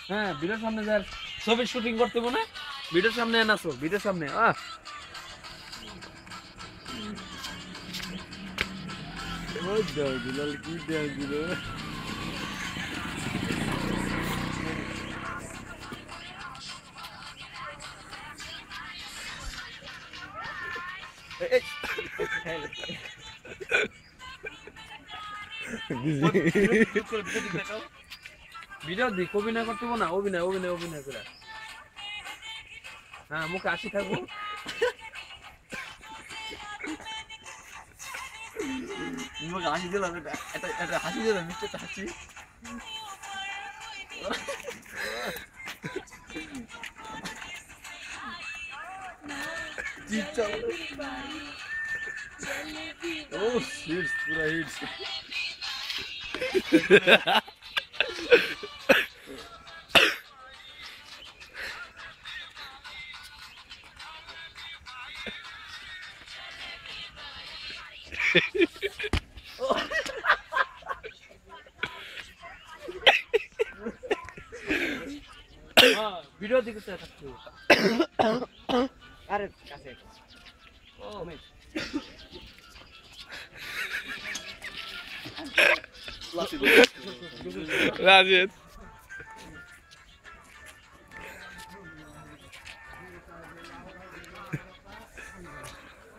হ্যাঁ ভিডিওর সামনে যার ছবি শুটিং করতে মনে ভিডিওর সামনে এনাছো ভিডিওর সামনে দুলাল কি দেয় দিল ভিডিও দিক অভিনয় করতে না অভিনয় অভিনয় অভিনয় করে হ্যাঁ মুখে হাসি থাকবো হাসি দিলাম এটা হাসি দিলাম মিষ্টি হাসি ও হিটস পুরা হিটস ভিডিও দিকে থাকতো আরে কাছে ও রাজেদ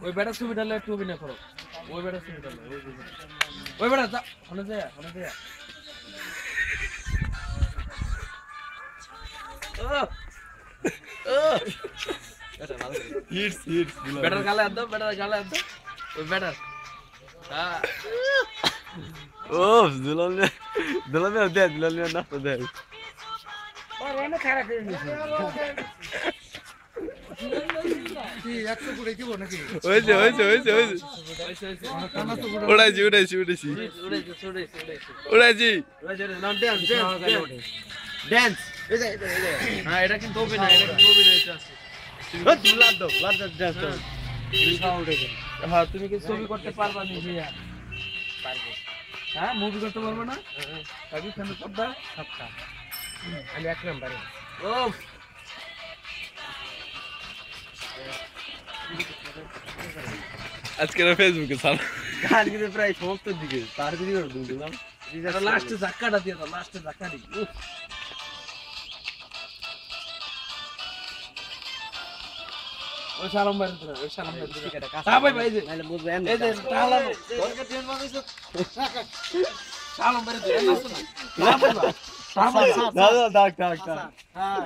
ওই বেটা ছবি ডালে একটু অভিনয় করো ওই বেটা ছবি ডালে ওই বেটা যা হনে যায় হিটস হিটস বেটার গালে আদ ওই বেটার ও দুলাল দে দুলাল না তো দে হয়েছে উড়াইছি ড্যান্স হ্যাঁ এটা কিন্তু অভিনয় হ্যাঁ তুমি কি ছবি করতে পারবা নিজে পারবো হ্যাঁ মুভি করতে পারবে না আগে কেন করবা সবটা আমি এক নম্বরে ও আজকে ফেসবুকে ছাড় গান কিন্তু প্রায় সমাপ্তের দিকে তার দিকে দিলাম লাস্টে ধাক্কাটা দিয়ে দাও লাস্টে ধাক্কা দিই ওই সালাম বাইরে দিলাম ওই সালাম বাইরে দিলাম হ্যাঁ ভাই ভাই নাইলে বুঝবেন এই যে তাহলে দরকার ট্রেন বানাইছো সালাম বাইরে দিলাম না দাদা ডাক হ্যাঁ